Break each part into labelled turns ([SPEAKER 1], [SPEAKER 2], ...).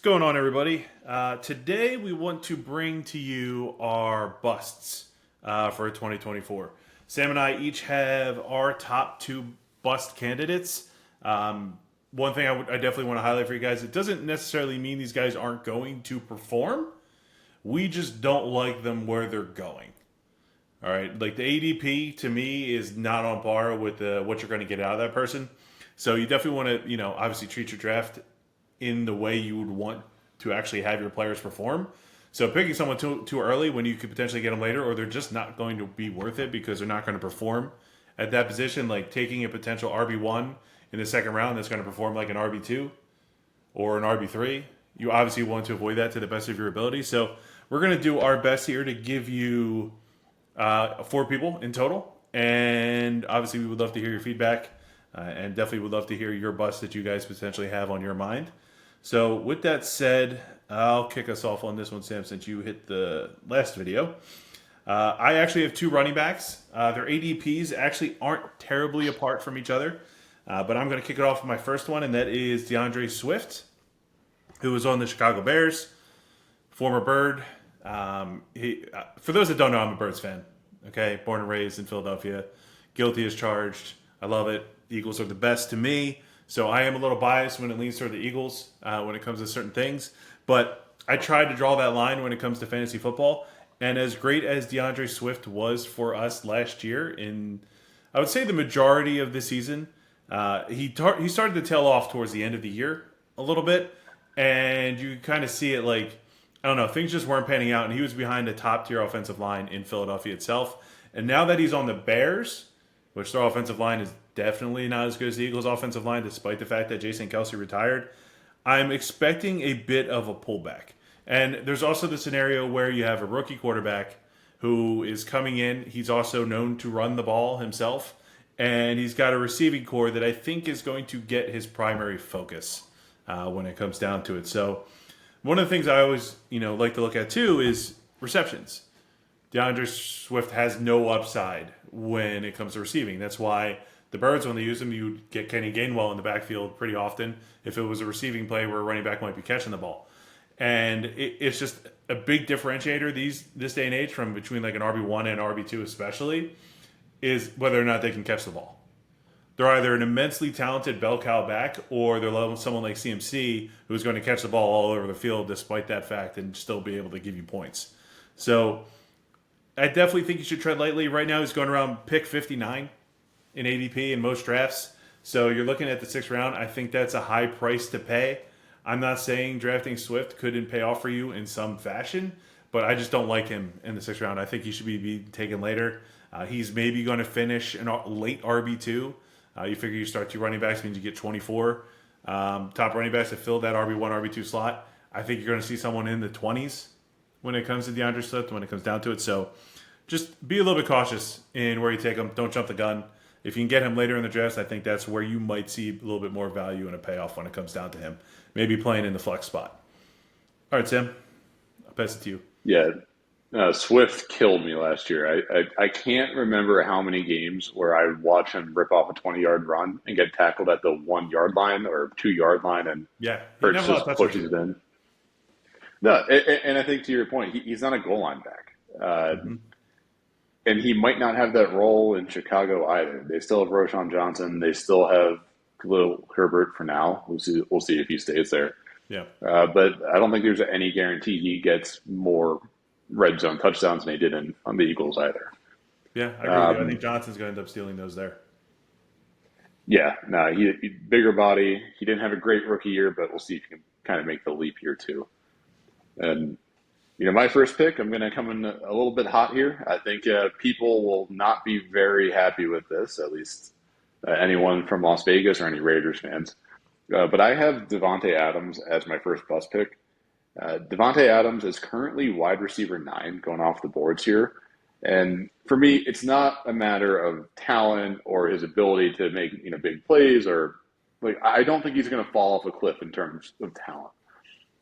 [SPEAKER 1] going on, everybody? Today we want to bring to you our busts for 2024. Sam and I each have our top two bust candidates. One thing I definitely want to highlight for you guys, it doesn't necessarily mean these guys aren't going to perform. We just don't like them where they're going. All right, like the ADP to me is not on par with what you're going to get out of that person. So you definitely want to, obviously treat your draft in the way you would want to actually have your players perform. So picking someone too early when you could potentially get them later, or they're just not going to be worth it because they're not going to perform at that position, like taking a potential RB1 in the second round that's going to perform like an RB2 or an RB3, you obviously want to avoid that to the best of your ability. So we're going to do our best here to give you 4 people in total. And obviously we would love to hear your feedback and definitely would love to hear your bust that you guys potentially have on your mind. So with that said, I'll kick us off on this one, Sam, since you hit the last video. I actually have 2 running backs. Their ADPs actually aren't terribly apart from each other. But I'm going to kick it off with my first one, and that is Deandre Swift, who was on the Chicago Bears, former Bird. For those that don't know, I'm a Birds fan. Okay, born and raised in Philadelphia. Guilty as charged. I love it. The Eagles are the best to me. So I am a little biased when it leans toward the Eagles when it comes to certain things. But I tried to draw that line when it comes to fantasy football. And as great as DeAndre Swift was for us last year in, I would say, the majority of the season, he started to tail off towards the end of the year a little bit. And you kind of see it like, I don't know, things just weren't panning out. And he was behind a top-tier offensive line in Philadelphia itself. And now that he's on the Bears, which their offensive line is definitely not as good as the Eagles' offensive line, despite the fact that Jason Kelce retired, I'm expecting a bit of a pullback. And there's also the scenario where you have a rookie quarterback who is coming in. He's also known to run the ball himself. And he's got a receiving core that I think is going to get his primary focus when it comes down to it. So one of the things I always like to look at, too, is receptions. DeAndre Swift has no upside when it comes to receiving. That's why the Birds, when they use him, you would get Kenny Gainwell in the backfield pretty often if it was a receiving play where a running back might be catching the ball. And it's just a big differentiator this day and age from between like an RB1 and RB2 especially is whether or not they can catch the ball. They're either an immensely talented bell cow back or they're someone like CMC who's going to catch the ball all over the field despite that fact and still be able to give you points. So I definitely think you should tread lightly. Right now he's going around pick 59 in ADP in most drafts. So you're looking at the 6th round. I think that's a high price to pay. I'm not saying drafting Swift couldn't pay off for you in some fashion, but I just don't like him in the 6th round. I think he should be taken later. He's maybe going to finish in late RB2. You figure you start 2 running backs means you get 24 top running backs to fill that RB1, RB2 slot. I think you're going to see someone in the 20s when it comes to DeAndre Swift, when it comes down to it. So just be a little bit cautious in where you take him. Don't jump the gun. If you can get him later in the draft, I think that's where you might see a little bit more value and a payoff when it comes down to him. Maybe playing in the flex spot. All right, Sam, I'll pass it to you.
[SPEAKER 2] Yeah, Swift killed me last year. I can't remember how many games where I watch him rip off a 20-yard run and get tackled at the 1-yard line or 2-yard line and
[SPEAKER 1] Yeah, he
[SPEAKER 2] Hurts
[SPEAKER 1] never
[SPEAKER 2] just
[SPEAKER 1] touches
[SPEAKER 2] pushes
[SPEAKER 1] you.
[SPEAKER 2] it in. No, and I think to your point, he's not a goal line back.
[SPEAKER 1] Mm-hmm.
[SPEAKER 2] And he might not have that role in Chicago either. They still have Roschon Johnson. They still have Khalil Herbert for now. We'll see if he stays there.
[SPEAKER 1] Yeah.
[SPEAKER 2] But I don't think there's any guarantee he gets more red zone touchdowns than he did on the Eagles either.
[SPEAKER 1] Yeah, I agree with you. I think Johnson's going to end up stealing those there.
[SPEAKER 2] Yeah, no, he bigger body. He didn't have a great rookie year, but we'll see if he can kind of make the leap here too. And my first pick, I'm going to come in a little bit hot here. I think people will not be very happy with this, at least anyone from Las Vegas or any Raiders fans. But I have Davante Adams as my first bust pick. Davante Adams is currently wide receiver 9 going off the boards here. And for me, it's not a matter of talent or his ability to make big plays or I don't think he's going to fall off a cliff in terms of talent.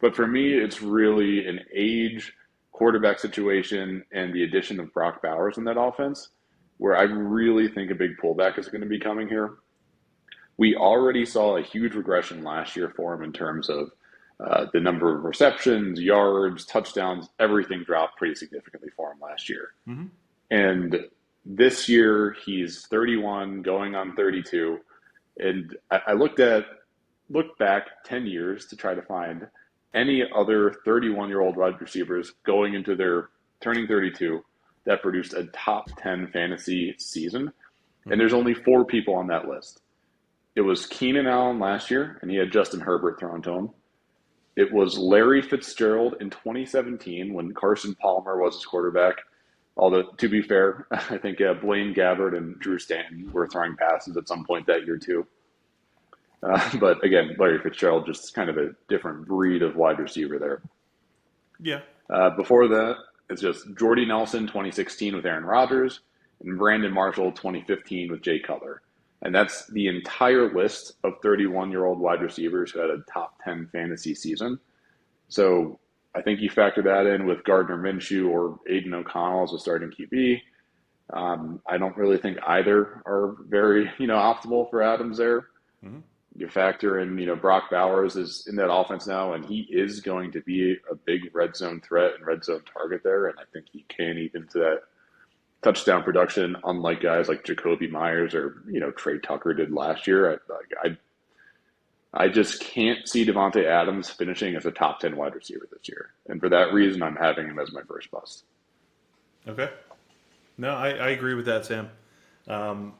[SPEAKER 2] But for me, it's really an age quarterback situation and the addition of Brock Bowers in that offense where I really think a big pullback is going to be coming here. We already saw a huge regression last year for him in terms of The number of receptions, yards, touchdowns, everything dropped pretty significantly for him last year.
[SPEAKER 1] Mm-hmm.
[SPEAKER 2] And this year he's 31, going on 32. And I looked back 10 years to try to find any other 31-year-old wide receivers going into their turning 32 that produced a top 10 fantasy season. And there's only 4 people on that list. It was Keenan Allen last year, and he had Justin Herbert thrown to him. It was Larry Fitzgerald in 2017 when Carson Palmer was his quarterback. Although, to be fair, I think Blaine Gabbert and Drew Stanton were throwing passes at some point that year too. But again, Larry Fitzgerald just kind of a different breed of wide receiver there.
[SPEAKER 1] Yeah.
[SPEAKER 2] Before that, it's just Jordy Nelson 2016 with Aaron Rodgers and Brandon Marshall 2015 with Jay Cutler. And that's the entire list of 31-year-old wide receivers who had a top 10 fantasy season. So I think you factor that in with Gardner Minshew or Aiden O'Connell as a starting QB. I don't really think either are very, optimal for Adams there.
[SPEAKER 1] Mm-hmm.
[SPEAKER 2] You factor in, Brock Bowers is in that offense now, and he is going to be a big red zone threat and red zone target there. And I think he can eat into that touchdown production, unlike guys like Jacoby Myers or, Trey Tucker did last year. I just can't see Davante Adams finishing as a top 10 wide receiver this year. And for that reason, I'm having him as my first bust.
[SPEAKER 1] Okay. No, I agree with that, Sam.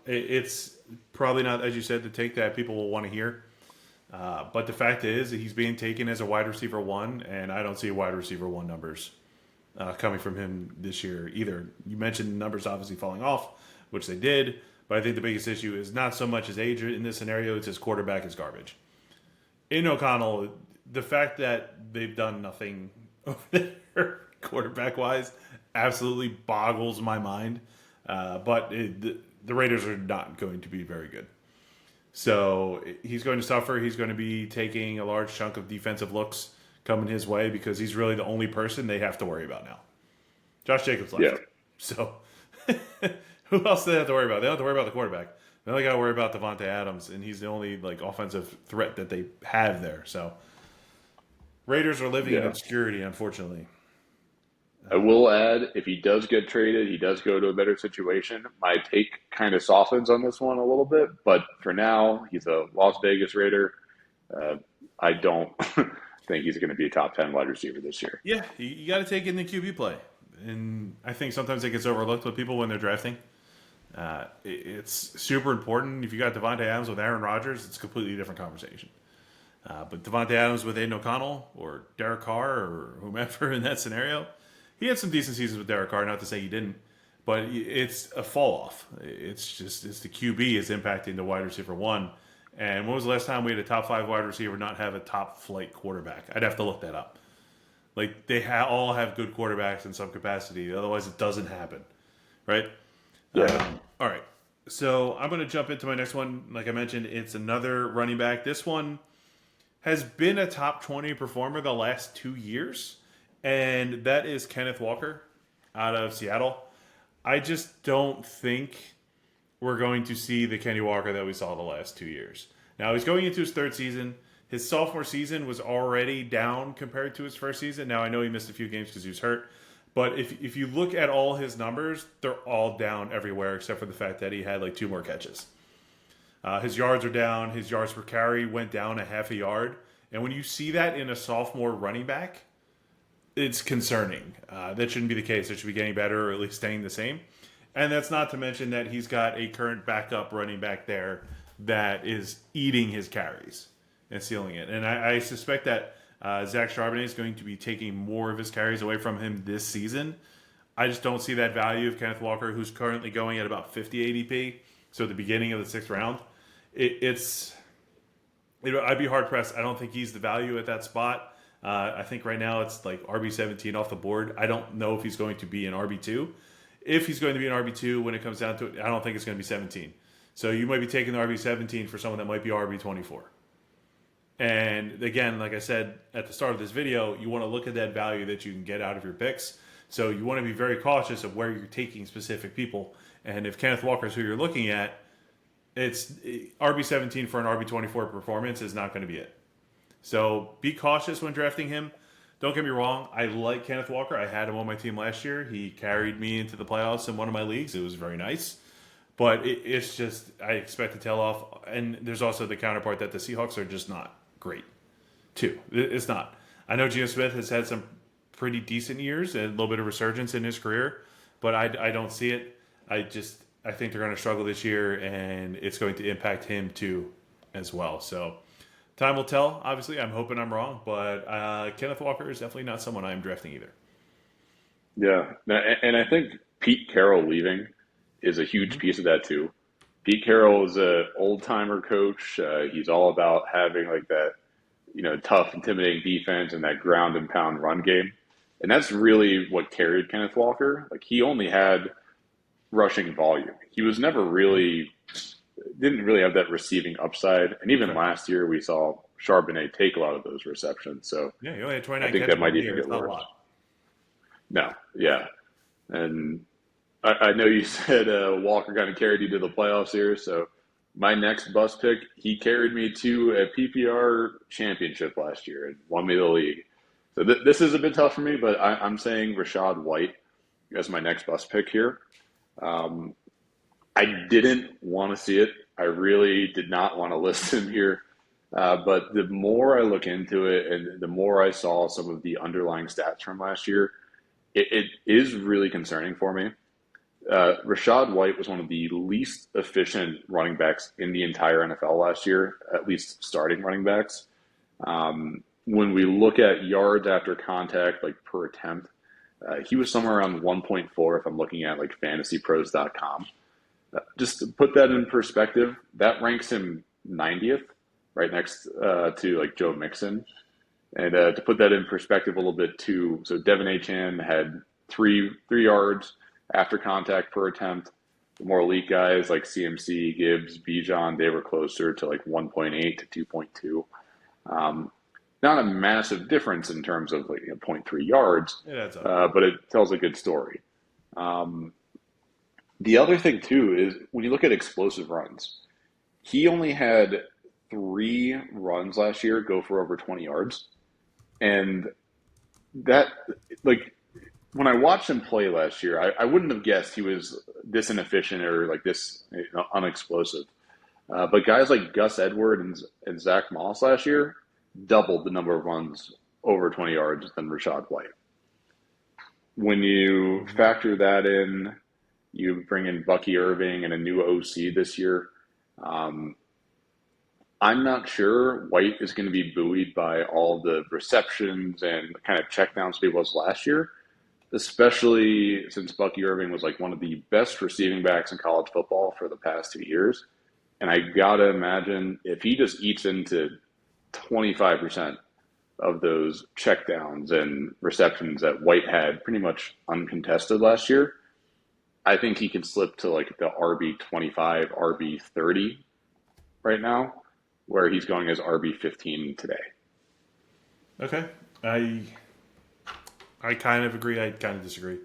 [SPEAKER 1] It's probably not, as you said, the take that people will want to hear. But the fact is that he's being taken as a wide receiver 1, and I don't see wide receiver 1 numbers coming from him this year either. You mentioned numbers obviously falling off, which they did, but I think the biggest issue is not so much his age in this scenario, it's his quarterback is garbage. In O'Connell, the fact that they've done nothing over there quarterback-wise absolutely boggles my mind. But the Raiders are not going to be very good. So he's going to suffer. He's going to be taking a large chunk of defensive looks coming his way because he's really the only person they have to worry about now. Josh Jacobs left.
[SPEAKER 2] Yeah.
[SPEAKER 1] So who else do they have to worry about? They don't have to worry about the quarterback. They only got to worry about Davante Adams, and he's the only offensive threat that they have there. So Raiders are living in obscurity, unfortunately.
[SPEAKER 2] I will add, if he does get traded, he does go to a better situation. My take kind of softens on this one a little bit, but for now, he's a Las Vegas Raider. I don't think he's going to be a top 10 wide receiver this year.
[SPEAKER 1] Yeah, you got to take in the QB play. And I think sometimes it gets overlooked with people when they're drafting. It's super important. If you got Davante Adams with Aaron Rodgers, it's a completely different conversation. But Davante Adams with Aiden O'Connell or Derek Carr or whomever in that scenario, he had some decent seasons with Derek Carr, not to say he didn't, but it's a fall off. It's the QB is impacting the wide receiver 1. And when was the last time we had a top 5 wide receiver not have a top flight quarterback? I'd have to look that up. They all have good quarterbacks in some capacity. Otherwise, it doesn't happen, right?
[SPEAKER 2] Yeah.
[SPEAKER 1] All right. So I'm going to jump into my next one. Like I mentioned, it's another running back. This one has been a top 20 performer the last 2 years, and that is Kenneth Walker out of Seattle. I just don't think we're going to see the Kenny Walker that we saw the last 2 years. Now, he's going into his 3rd season. His sophomore season was already down compared to his first season. Now, I know he missed a few games because he was hurt. But if you look at all his numbers, they're all down everywhere except for the fact that he had 2 more catches. His yards are down. His yards per carry went down a half a yard. And when you see that in a sophomore running back, it's concerning. That shouldn't be the case. It should be getting better or at least staying the same. And that's not to mention that he's got a current backup running back there that is eating his carries and stealing it. And I suspect that Zach Charbonnet is going to be taking more of his carries away from him this season. I just don't see that value of Kenneth Walker, who's currently going at about 50 ADP. So at the beginning of the 6th round, I'd be hard pressed. I don't think he's the value at that spot. I think right now it's RB17 off the board. I don't know if he's going to be an RB2. If he's going to be an RB2 when it comes down to it, I don't think it's going to be 17. So you might be taking the RB17 for someone that might be RB24. And again, like I said at the start of this video, you want to look at that value that you can get out of your picks. So you want to be very cautious of where you're taking specific people. And if Kenneth Walker is who you're looking at, it's RB17 for an RB24 performance is not going to be it. So be cautious when drafting him. Don't get me wrong. I like Kenneth Walker. I had him on my team last year. He carried me into the playoffs in one of my leagues. It was very nice. But it's just, I expect to tail off. And there's also the counterpart that the Seahawks are just not great, too. It's not. I know Geno Smith has had some pretty decent years and a little bit of resurgence in his career, but I don't see it. I think they're going to struggle this year, and it's going to impact him, too, as well. So time will tell. Obviously, I'm hoping I'm wrong, but Kenneth Walker is definitely not someone I'm drafting either.
[SPEAKER 2] Yeah, and I think Pete Carroll leaving is a huge piece of that too. Pete Carroll is a old timer coach. He's all about having like that, tough, intimidating defense and that ground and pound run game, and that's really what carried Kenneth Walker. Like he only had rushing volume. He was never really didn't really have that receiving upside. And even last year, we saw Charbonnet take a lot of those receptions. So
[SPEAKER 1] yeah, he only had 29
[SPEAKER 2] I think
[SPEAKER 1] catches
[SPEAKER 2] that might even get worse. No, yeah, and I know you said Walker kind of carried you to the playoffs here. So my next bus pick, he carried me to a PPR championship last year and won me the league. So this is a bit tough for me, but I'm saying Rachaad White as my next bus pick here. I didn't want to see it. I really did not want to list him here. But the more I look into it and the more I saw some of the underlying stats from last year, it is really concerning for me. Rachaad White was one of the least efficient running backs in the entire NFL last year, at least starting running backs. When we look at yards after contact, like per attempt, he was somewhere around 1.4 if I'm looking at like fantasypros.com. Just to put that in perspective, that ranks him 90th, right next to like Joe Mixon. And to put that in perspective a little bit too, so Devin Achane had three yards after contact per attempt. The more elite guys like CMC, Gibbs, Bijan, they were closer to like 1.8 to 2.2. Not a massive difference in terms of like 0.3 yards, but it tells a good story. The other thing too is when you look at explosive runs, he only had 3 runs last year go for over 20 yards. And that, like, when I watched him play last year, I wouldn't have guessed he was this inefficient or like this unexplosive. But guys like Gus Edwards and Zach Moss last year doubled the number of runs over 20 yards than Rachaad White. When you factor that in, you bring in Bucky Irving and a new OC this year. I'm not sure White is going to be buoyed by all the receptions and kind of checkdowns he was last year, especially since Bucky Irving was like one of the best receiving backs in college football for the past 2 years. And I got to imagine if he just eats into 25% of those checkdowns and receptions that White had pretty much uncontested last year, I think he can slip to like the RB25, RB30 right now, where he's going as RB15 today.
[SPEAKER 1] Okay. I kind of agree. I kind of disagree.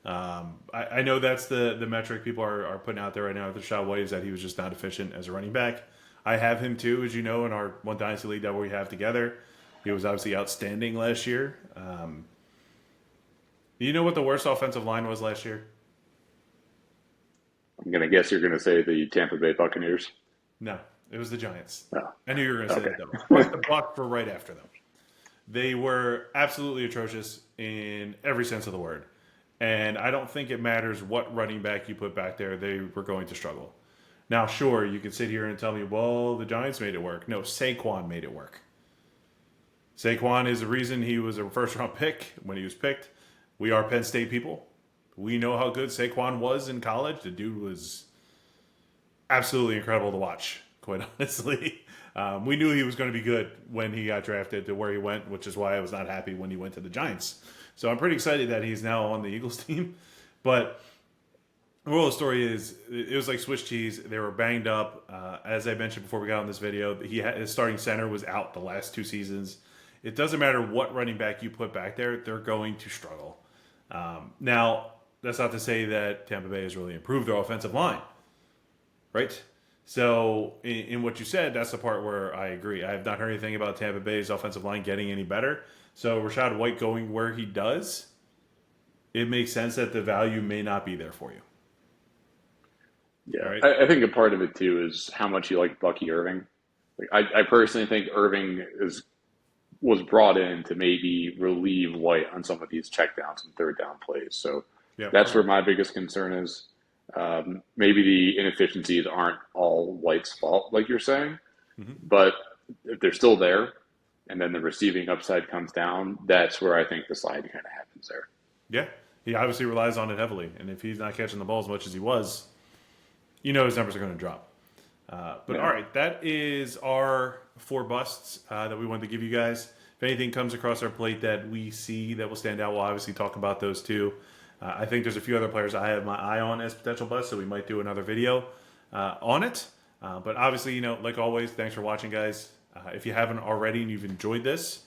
[SPEAKER 1] I know that's the metric people are putting out there right now with Rachaad White is that he was just not efficient as a running back. I have him too, as you know, in our one dynasty league that we have together. He was obviously outstanding last year. You know what the worst offensive line was last year?
[SPEAKER 2] I'm going to guess you're going to say the Tampa Bay Buccaneers.
[SPEAKER 1] No, it was the Giants.
[SPEAKER 2] Oh.
[SPEAKER 1] I knew you were going to say that, though. But the Bucs were right after them. They were absolutely atrocious in every sense of the word. And I don't think it matters what running back you put back there, they were going to struggle. Now, sure, you can sit here and tell me, well, the Giants made it work. No, Saquon made it work. Saquon is the reason he was a first-round pick when he was picked. We are Penn State people. We know how good Saquon was in college. The dude was absolutely incredible to watch, quite honestly. We knew he was going to be good when he got drafted to where he went, which is why I was not happy when he went to the Giants. So I'm pretty excited that he's now on the Eagles team. But the moral of the story is it was like Swiss cheese. They were banged up. As I mentioned before we got on this video, his starting center was out the last 2 seasons. It doesn't matter what running back you put back there, they're going to struggle. Now, that's not to say that Tampa Bay has really improved their offensive line, right? So in what you said, that's the part where I agree. I have not heard anything about Tampa Bay's offensive line getting any better. So Rachaad White going where he does, it makes sense that the value may not be there for you.
[SPEAKER 2] Yeah,
[SPEAKER 1] Right?
[SPEAKER 2] I think a part of it too is how much you like Bucky Irving. Like I personally think Irving was brought in to maybe relieve White on some of these checkdowns and third down plays. So
[SPEAKER 1] Yeah.
[SPEAKER 2] that's where my biggest concern is. Maybe the inefficiencies aren't all White's fault, like you're saying, but if they're still there, and then the receiving upside comes down, that's where I think the slide kind of happens there.
[SPEAKER 1] Yeah. He obviously relies on it heavily. And if he's not catching the ball as much as he was, you know his numbers are going to drop. But
[SPEAKER 2] Yeah.
[SPEAKER 1] all right, that is our 4 busts that we wanted to give you guys. If anything comes across our plate that we see that will stand out, we'll obviously talk about those too. I think there's a few other players I have my eye on as potential busts, so we might do another video on it. But obviously, you know, like always, thanks for watching, guys. If you haven't already and you've enjoyed this,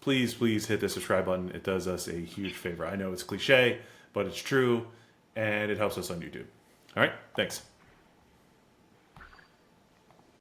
[SPEAKER 1] please hit the subscribe button. It does us a huge favor. I know it's cliche, but it's true, and it helps us on YouTube. All right, thanks.